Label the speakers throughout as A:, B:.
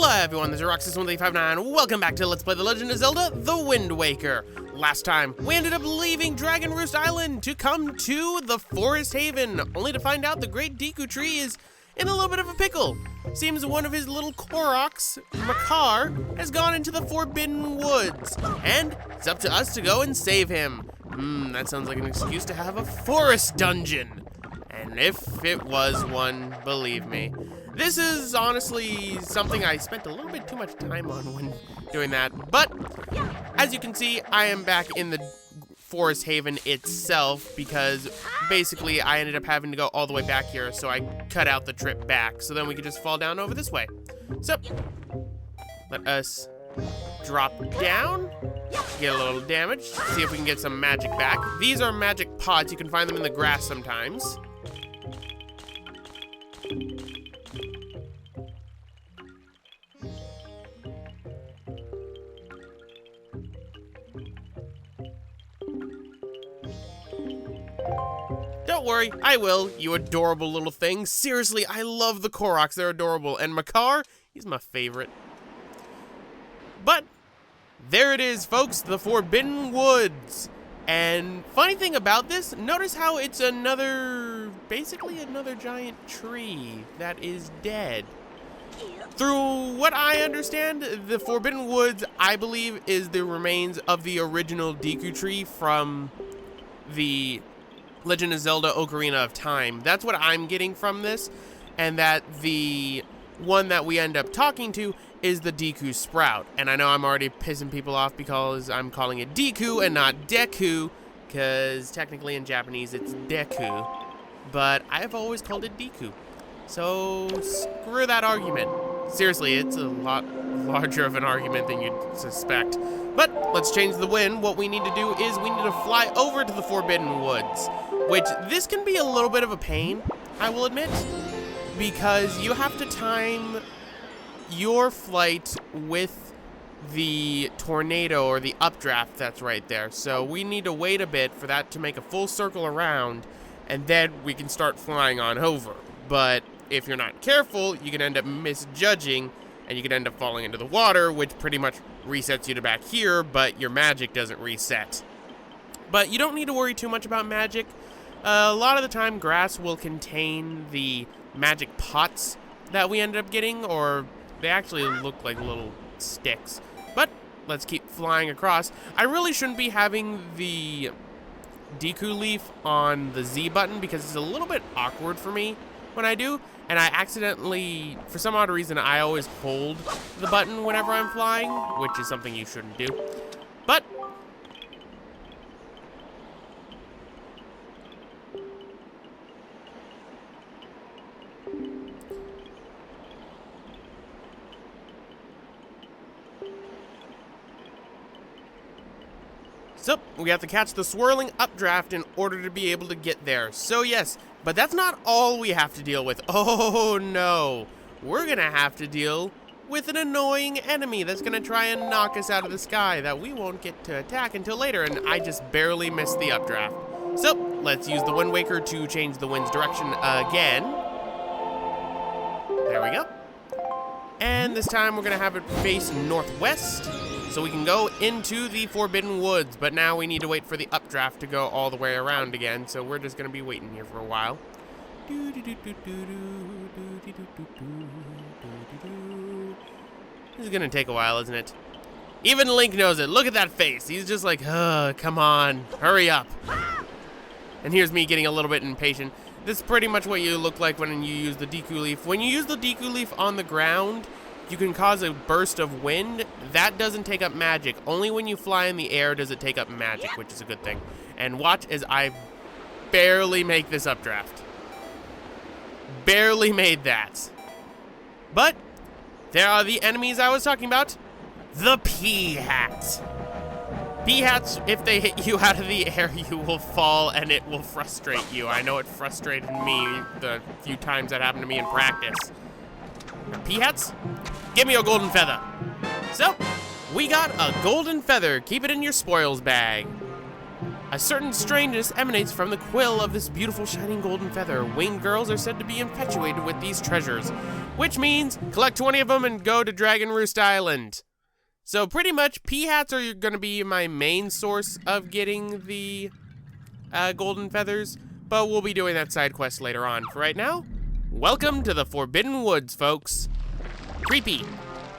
A: Hello everyone, this is Roxas1359. Welcome back to Let's Play The Legend of Zelda, The Wind Waker. Last time, we ended up leaving Dragon Roost Island to come to the Forest Haven, only to find out the Great Deku Tree is in a little bit of a pickle. Seems one of his little Koroks, Makar, has gone into the Forbidden Woods, and it's up to us to go and save him. That sounds like an excuse to have a forest dungeon. And if it was one, believe me. This is honestly something I spent a little bit too much time on when doing that. But, as you can see, I am back in the Forest Haven itself because basically I ended up having to go all the way back here, so I cut out the trip back. So then we could just fall down over this way. So, let us drop down, get a little damage, see if we can get some magic back. These are magic pots. You can find them in the grass sometimes. Don't worry, I will, you adorable little thing. Seriously, I love the Koroks, they're adorable. And Makar, he's my favorite. But, there it is, folks, the Forbidden Woods. And funny thing about this, notice how it's basically another giant tree that is dead. Through what I understand, the Forbidden Woods, I believe, is the remains of the original Deku Tree from the Legend of Zelda Ocarina of Time. That's what I'm getting from this, and that the one that we end up talking to is the Deku Sprout. And I know I'm already pissing people off because I'm calling it Deku and not Deku, because technically in Japanese it's Deku, but I've always called it Deku. So screw that argument. Seriously, it's a lot larger of an argument than you'd suspect. But let's change the wind. What we need to do is we need to fly over to the Forbidden Woods, which this can be a little bit of a pain, I will admit, because you have to time your flight with the tornado or the updraft that's right there. So we need to wait a bit for that to make a full circle around, and then we can start flying on over. But if you're not careful, you can end up misjudging, and you can end up falling into the water, which pretty much resets you to back here, but your magic doesn't reset. But you don't need to worry too much about magic. A lot of the time, grass will contain the magic pots that we ended up getting, or they actually look like little sticks. But let's keep flying across. I really shouldn't be having the Deku leaf on the Z button because it's a little bit awkward for me when I do, and I accidentally, for some odd reason, I always hold the button whenever I'm flying, which is something you shouldn't do. But so, we have to catch the swirling updraft in order to be able to get there. So yes, but that's not all we have to deal with. Oh no, we're gonna have to deal with an annoying enemy that's gonna try and knock us out of the sky that we won't get to attack until later, and I just barely missed the updraft. So, let's use the Wind Waker to change the wind's direction again. There we go. And this time we're gonna have it face northwest, so we can go into the Forbidden Woods, but now we need to wait for the updraft to go all the way around again, so we're just gonna be waiting here for a while. This is gonna take a while, isn't it? Even Link knows it. Look at that face. He's just like, come on, hurry up. And here's me getting a little bit impatient. This is pretty much what you look like when you use the Deku Leaf. When you use the Deku Leaf on the ground, you can cause a burst of wind. That doesn't take up magic. Only when you fly in the air does it take up magic, which is a good thing. And watch as I barely make this updraft. Barely made that. But there are the enemies I was talking about. The Peahats. Peahats, if they hit you out of the air, you will fall and it will frustrate you. I know it frustrated me the few times that happened to me in practice. Peahats? Give me a golden feather. So, we got a golden feather. Keep it in your spoils bag. A certain strangeness emanates from the quill of this beautiful shining golden feather. Winged girls are said to be infatuated with these treasures, which means collect 20 of them and go to Dragon Roost Island. So pretty much, pea-hats are going to be my main source of getting the golden feathers, but we'll be doing that side quest later on. For right now, welcome to the Forbidden Woods, folks. Creepy,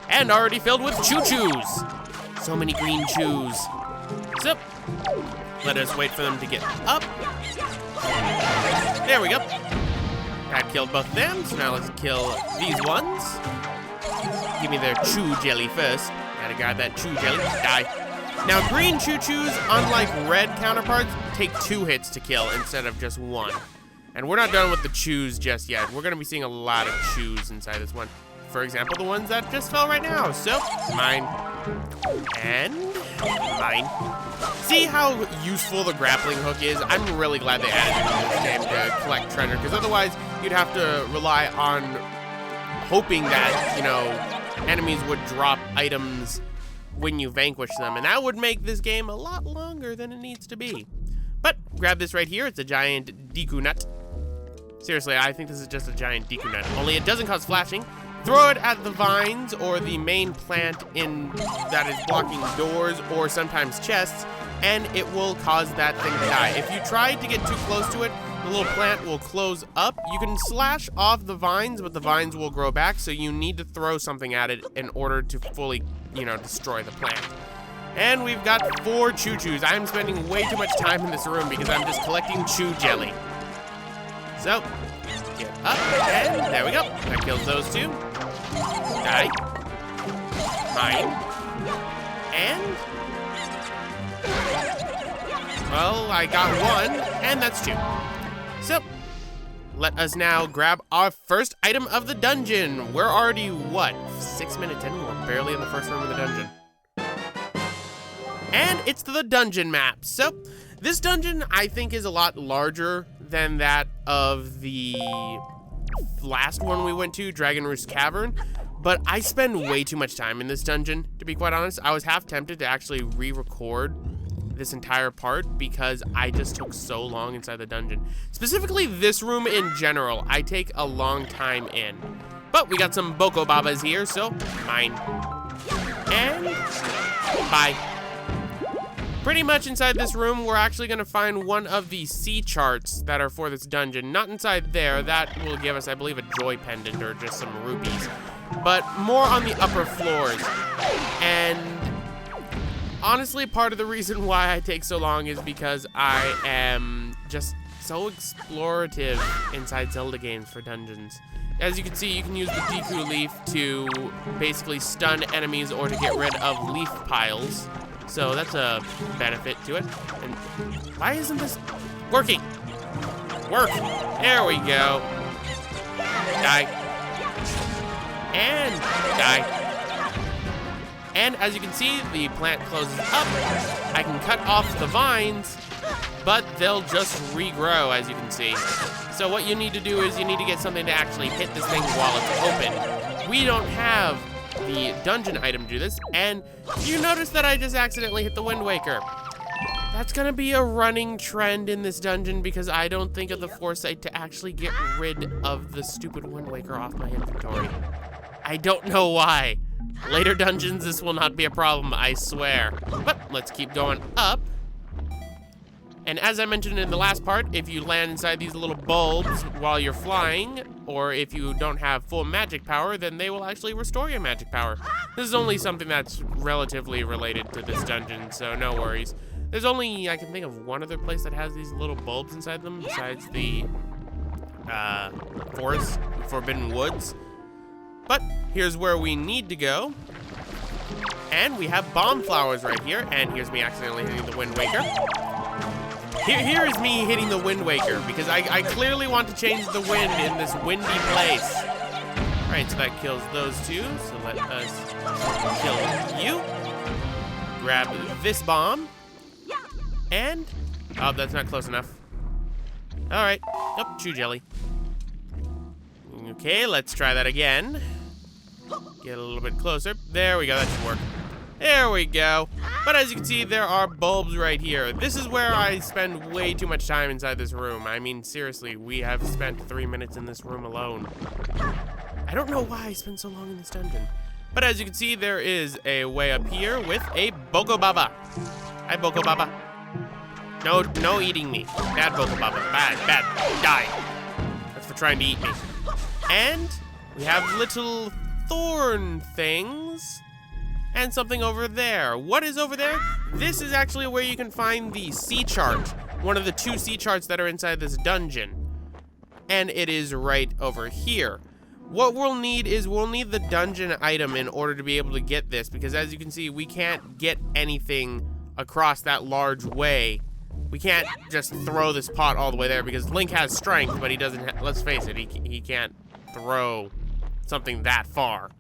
A: and already filled with choo-choos. So many green chews. So, let us wait for them to get up. There we go. I killed both of them, so now let's kill these ones. Give me their chew jelly first. Gotta grab that chew jelly. Die. Now, green choo-choos, unlike red counterparts, take 2 hits to kill instead of just 1. And we're not done with the chews just yet. We're gonna be seeing a lot of chews inside this one. For example, the ones that just fell right now. So, mine. And mine. See how useful the grappling hook is? I'm really glad they added it to this game to collect treasure, because otherwise you'd have to rely on hoping that, you know, enemies would drop items when you vanquish them, and that would make this game a lot longer than it needs to be. But grab this right here. It's a giant Deku nut. Seriously, I think this is just a giant Deku nut, only it doesn't cause flashing. Throw it at the vines or the main plant that is blocking doors or sometimes chests, and it will cause that thing to die. If you try to get too close to it, the little plant will close up. You can slash off the vines, but the vines will grow back, so you need to throw something at it in order to fully, you know, destroy the plant. And we've got 4 choo-choos. I'm spending way too much time in this room because I'm just collecting chew jelly. So, get up, and there we go. That kills those 2. Die. Mine. And, well, I got 1, and that's 2. So, let us now grab our first item of the dungeon. We're already, what, 6 minutes in? We're barely in the first room of the dungeon. And it's the dungeon map. So, this dungeon, I think, is a lot larger than that of the last one we went to, Dragon Roost Cavern. But I spend way too much time in this dungeon, to be quite honest. I was half tempted to actually re-record this entire part because I just took so long inside the dungeon. Specifically, this room in general, I take a long time in. But we got some Boko Babas here, so mine. And bye. Pretty much inside this room, we're actually gonna find one of the sea charts that are for this dungeon. Not inside there, that will give us, I believe, a joy pendant or just some rupees. But more on the upper floors. And honestly, part of the reason why I take so long is because I am just so explorative inside Zelda games for dungeons. As you can see, you can use the Deku Leaf to basically stun enemies or to get rid of leaf piles. So that's a benefit to it. And why isn't this working? Work. There we go. Die. And die. And as you can see, the plant closes up. I can cut off the vines, but they'll just regrow, as you can see. So what you need to do is you need to get something to actually hit this thing while it's open. We don't have the dungeon item to do this, and you notice that I just accidentally hit the Wind Waker. That's gonna be a running trend in this dungeon because I don't think of the foresight to actually get rid of the stupid Wind Waker off my inventory. I don't know why. Later dungeons, this will not be a problem, I swear. But let's keep going up. And as I mentioned in the last part, if you land inside these little bulbs while you're flying, or if you don't have full magic power, then they will actually restore your magic power. This is only something that's relatively related to this dungeon, so no worries. There's only, I can think of one other place that has these little bulbs inside them besides the forest, Forbidden Woods. But here's where we need to go. And we have bomb flowers right here, and here's me accidentally hitting the Wind Waker. Here is me hitting the Wind Waker, because I clearly want to change the wind in this windy place. All right, so that kills those 2, so let us kill you. Grab this bomb. And, oh, that's not close enough. All right, oh, chew jelly. Okay, let's try that again. Get a little bit closer. There we go, that should work. There we go. But as you can see, there are bulbs right here. This is where I spend way too much time inside this room. I mean, seriously, we have spent 3 minutes in this room alone. I don't know why I spend so long in this dungeon. But as you can see, there is a way up here with a Boko Baba. Hi, Boko Baba. No eating me. Bad Boko Baba. Bad. Die. That's for trying to eat me. And we have little thorn things. And something over there. What is over there? This is actually where you can find the sea chart. One of the 2 sea charts that are inside this dungeon. And it is right over here. What we'll need is the dungeon item in order to be able to get this. Because as you can see, we can't get anything across that large way. We can't just throw this pot all the way there because Link has strength, but he doesn't, let's face it, he can't throw something that far.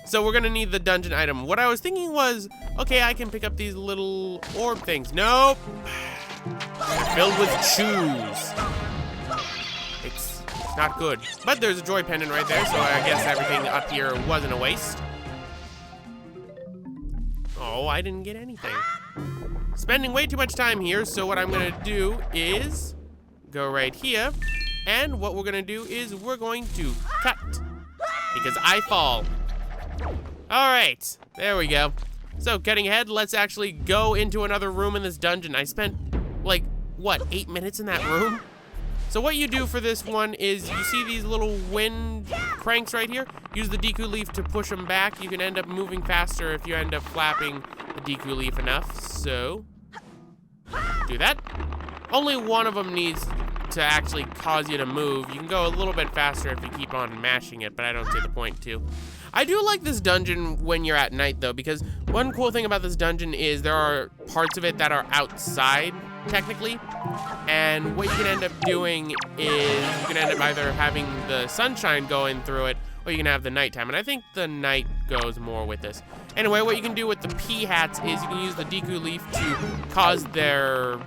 A: So we're gonna need the dungeon item. What I was thinking was, okay, I can pick up these little orb things. Nope. They're filled with shoes. It's not good. But there's a joy pendant right there, so I guess everything up here wasn't a waste. Oh, I didn't get anything. Spending way too much time here, so what I'm gonna do is go right here, and what we're gonna do is we're going to cut, because I fall. All right, there we go. So cutting ahead, let's actually go into another room in this dungeon. I spent like, what, 8 minutes in that room? So what you do for this one is you see these little wind cranks right here? Use the Deku leaf to push them back. You can end up moving faster if you end up flapping the Deku leaf enough. So do that. Only one of them needs to actually cause you to move. You can go a little bit faster if you keep on mashing it, but I don't see the point to. I do like this dungeon when you're at night though, because one cool thing about this dungeon is there are parts of it that are outside, technically. And what you can end up doing is you can end up either having the sunshine going through it, or you can have the nighttime. And I think the night goes more with this. Anyway, what you can do with the pea hats is you can use the Deku leaf to cause their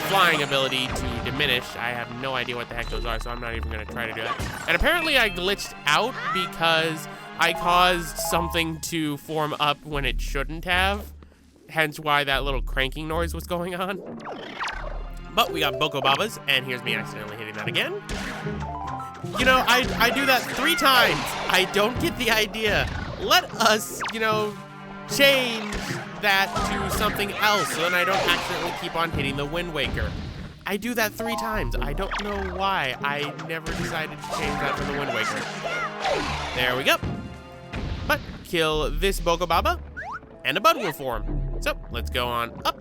A: flying ability to diminish. I have no idea what the heck those are, so I'm not even gonna try to do that. And apparently I glitched out because I caused something to form up when it shouldn't have. Hence why that little cranking noise was going on. But we got Boko Babas, and here's me accidentally hitting that again. You know, I do that 3 times. I don't get the idea. Let us, you know, change that to something else so then I don't accidentally keep on hitting the Wind Waker. I do that 3 times. I don't know why. I never decided to change that for the Wind Waker. There we go. But kill this Boko Baba, and a bud will form. So let's go on up.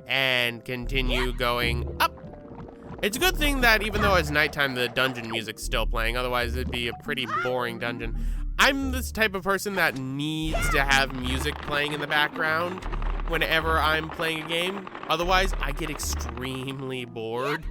A: And continue going up. It's a good thing that even though it's nighttime, the dungeon music's still playing. Otherwise, it'd be a pretty boring dungeon. I'm this type of person that needs to have music playing in the background whenever I'm playing a game. Otherwise, I get extremely bored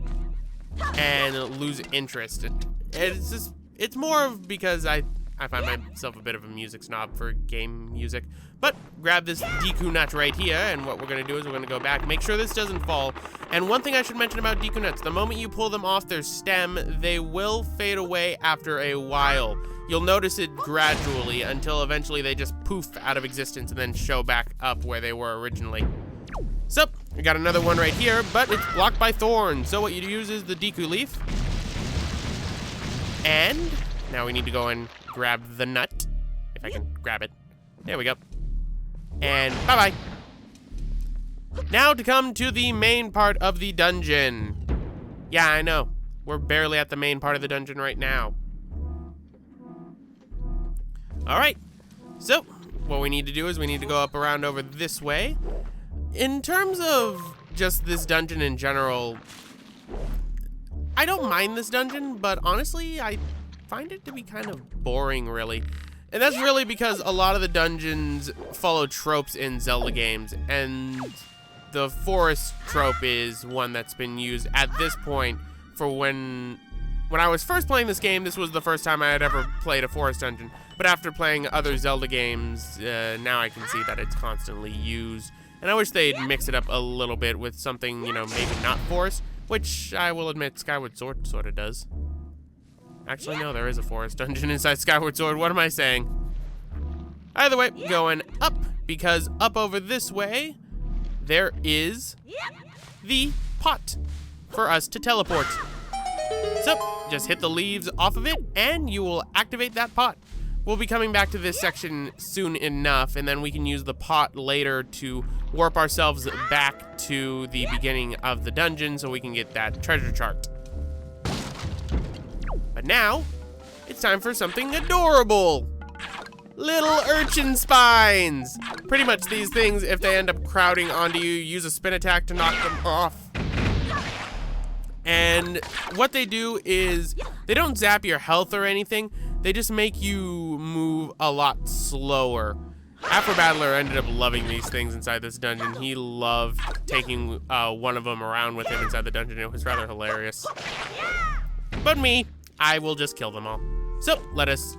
A: and lose interest. It's more of because I find myself a bit of a music snob for game music. But grab this Deku nut right here, and what we're gonna do is we're gonna go back, make sure this doesn't fall. And one thing I should mention about Deku nuts, the moment you pull them off their stem, they will fade away after a while. You'll notice it gradually until eventually they just poof out of existence and then show back up where they were originally. So, we got another one right here, but it's blocked by thorns. So what you use is the Deku leaf. And now we need to go and grab the nut, if I can grab it. There we go. And bye-bye. Now to come to the main part of the dungeon. Yeah, I know. We're barely at the main part of the dungeon right now. All right. So what we need to do is we need to go up around over this way. In terms of just this dungeon in general, I don't mind this dungeon, but honestly, I find it to be kind of boring, really. And that's really because a lot of the dungeons follow tropes in Zelda games, and the forest trope is one that's been used at this point for when I was first playing this game. This was the first time I had ever played a forest dungeon, but after playing other Zelda games, now I can see that it's constantly used. And I wish they'd mix it up a little bit with something, you know, maybe not forest, which I will admit Skyward Sword sort of does. Actually, no, there is a forest dungeon inside Skyward Sword. What am I saying? Either way, going up, because up over this way, there is the pot for us to teleport. So, just hit the leaves off of it, and you will activate that pot. We'll be coming back to this section soon enough, and then we can use the pot later to warp ourselves back to the beginning of the dungeon so we can get that treasure chart. But now, it's time for something adorable. Little urchin spines. Pretty much these things, if they end up crowding onto you, use a spin attack to knock them off. And what they do is, they don't zap your health or anything, they just make you move a lot slower. Afro Battler ended up loving these things inside this dungeon. He loved taking one of them around with him inside the dungeon. It was rather hilarious. But me, I will just kill them all. So, let us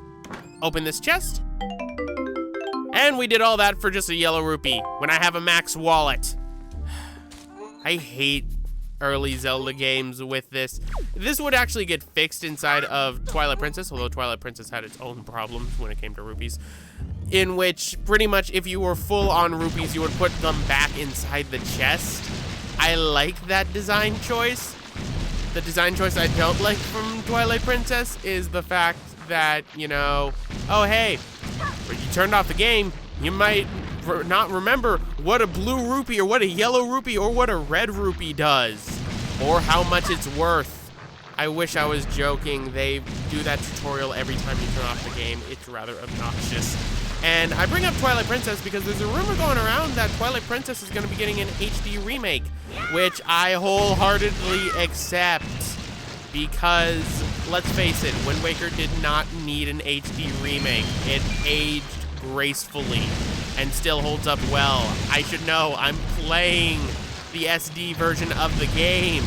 A: open this chest. And we did all that for just a yellow rupee, when I have a max wallet. I hate early Zelda games with this. This would actually get fixed inside of Twilight Princess, although Twilight Princess had its own problems when it came to rupees, in which pretty much if you were full on rupees, you would put them back inside the chest. I like that design choice. The design choice I don't like from Twilight Princess is the fact that, you know, oh hey, when you turned off the game, you might not remember what a blue rupee or what a yellow rupee or what a red rupee does, or how much it's worth. I wish I was joking. They do that tutorial every time you turn off the game. It's rather obnoxious. And I bring up Twilight Princess because there's a rumor going around that Twilight Princess is going to be getting an HD remake, which I wholeheartedly accept. Because, let's face it, Wind Waker did not need an HD remake. It aged gracefully and still holds up well. I should know, I'm playing the SD version of the game.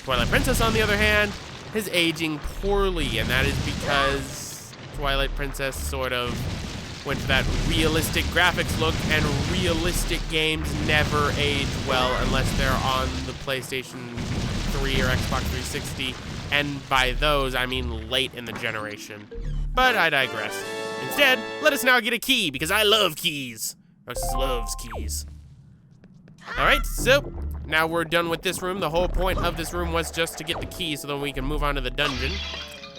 A: Twilight Princess, on the other hand, is aging poorly, and that is because Twilight Princess sort of went to that realistic graphics look, and realistic games never age well unless they're on the PlayStation 3 or Xbox 360, and by those, I mean late in the generation. But I digress. Instead, let us now get a key, because I love keys. Narcissus loves keys. Alright, so now we're done with this room. The whole point of this room was just to get the key so then we can move on to the dungeon.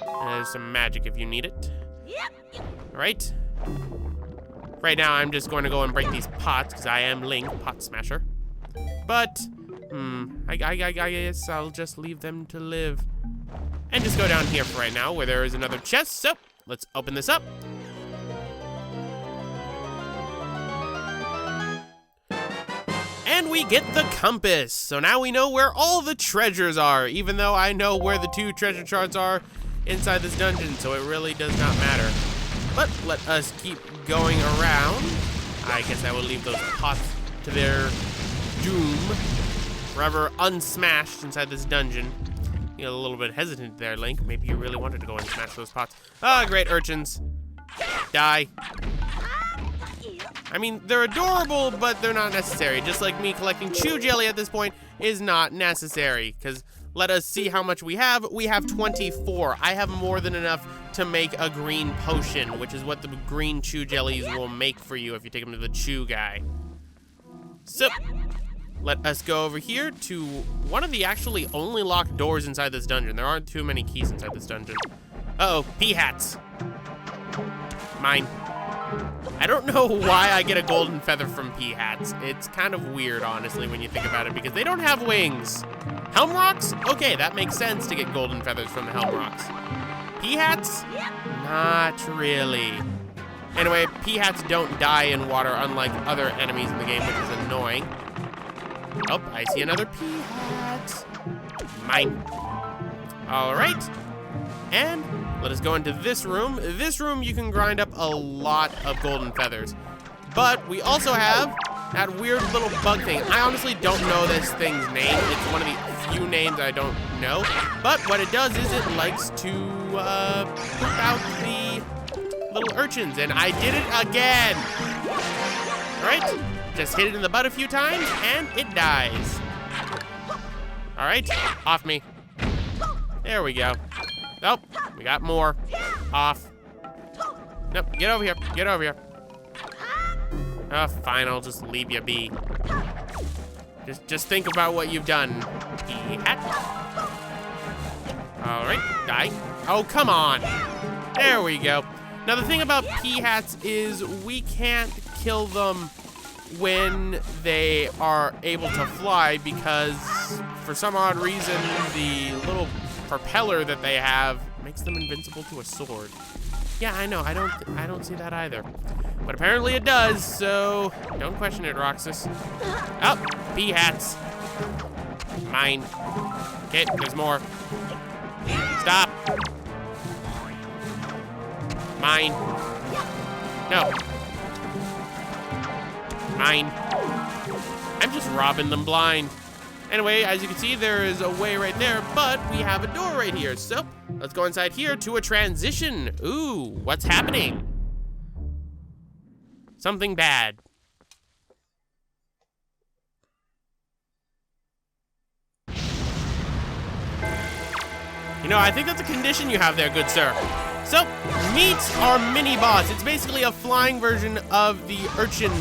A: And there's some magic if you need it. Alright. Right now, I'm just going to go and break these pots, because I am Link, pot smasher. But, I guess I'll just leave them to live. And just go down here for right now, where there is another chest. So, let's open this up. And we get the compass. So now we know where all the treasures are, even though I know where the 2 treasure charts are inside this dungeon, so it really does not matter. But let us keep going around. I guess I will leave those pots to their doom, forever unsmashed inside this dungeon. You're a little bit hesitant there, Link. Maybe you really wanted to go and smash those pots. Ah, great urchins. Die. I mean, they're adorable, but they're not necessary. Just like me collecting chew jelly at this point is not necessary, because let us see how much we have. We have 24. I have more than enough to make a green potion, which is what the green chew jellies will make for you if you take them to the chew guy. So, let us go over here to one of the actually only locked doors inside this dungeon. There aren't too many keys inside this dungeon. Uh-oh, pea hats. Mine. I don't know why I get a golden feather from pea hats. It's kind of weird, honestly, when you think about it, because they don't have wings. Helm rocks? Okay, that makes sense to get golden feathers from the helm rocks. Pea hats? Not really. Anyway, pea hats don't die in water, unlike other enemies in the game, which is annoying. Oh, I see another pea hat. Mine. All right. And let us go into this room. This room, you can grind up a lot of golden feathers. But we also have that weird little bug thing. I honestly don't know this thing's name. It's one of the few names I don't know. But what it does is it likes to poop out the little urchins. And I did it again. All right. Just hit it in the butt a few times, and it dies. All right. Off me. There we go. Oh, we got more. Off. Nope, get over here. Get over here. Oh, fine, I'll just leave you be. Just think about what you've done. Hat. All right, die. Oh, come on. There we go. Now, the thing about pea-hats is we can't kill them when they are able to fly because for some odd reason, the little propeller that they have makes them invincible to a sword. Yeah, I know, I don't see that either. But apparently it does, so don't question it, Roxas. Oh, pea-hats. Mine. Okay, there's more. Stop. Mine. No. Mine. I'm just robbing them blind. Anyway, as you can see, there is a way right there, but we have a door right here. So let's go inside here to a transition. Ooh, what's happening? Something bad. You know, I think that's a condition you have there, good sir. So, meet our mini boss. It's basically a flying version of the urchin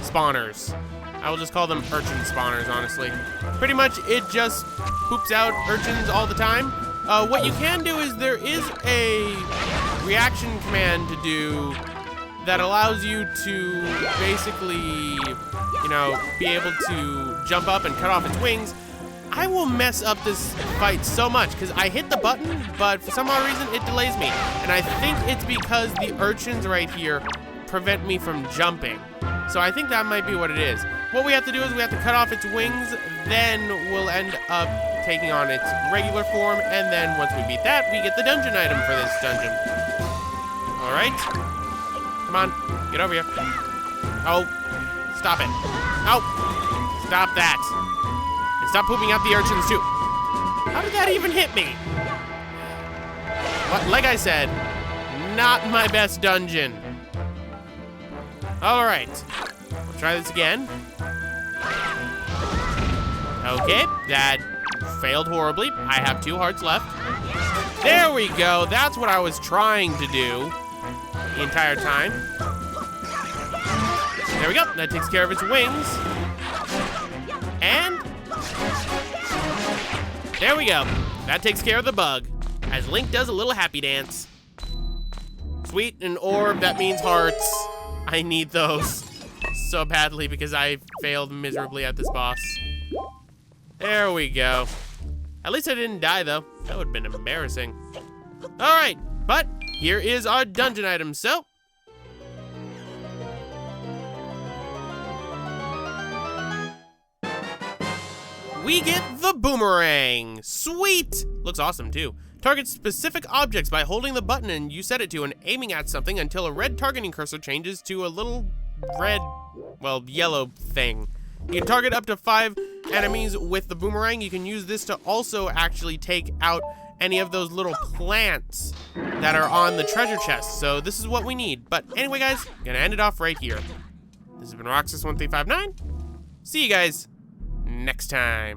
A: spawners. I will just call them urchin spawners, honestly. Pretty much, it just poops out urchins all the time. What you can do is there is a reaction command to do that allows you to basically, you know, be able to jump up and cut off its wings. I will mess up this fight so much because I hit the button, but for some odd reason, it delays me. And I think it's because the urchins right here prevent me from jumping. So I think that might be what it is. What we have to do is we have to cut off its wings, then we'll end up taking on its regular form, and then once we beat that, we get the dungeon item for this dungeon. All right. Come on, get over here. Oh, stop it. Oh, stop that. And stop pooping out the urchins too. How did that even hit me? What, like I said, not my best dungeon. All right, we'll try this again. Okay, that failed horribly. I have 2 hearts left. There we go. That's what I was trying to do the entire time. There we go. That takes care of its wings. And there we go. That takes care of the bug, as Link does a little happy dance. Sweet, an orb, that means hearts. I need those so badly because I failed miserably at this boss. There we go. At least I didn't die, though. That would have been embarrassing. All right, but here is our dungeon item. So, we get the boomerang. Sweet! Looks awesome, too. Target specific objects by holding the button and you set it to and aiming at something until a red targeting cursor changes to a little red, well, yellow thing. You can target up to 5 enemies with the boomerang. You can use this to also actually take out any of those little plants that are on the treasure chest. So this is what we need. But anyway, guys, gonna end it off right here. This has been Roxas1359. See you guys next time.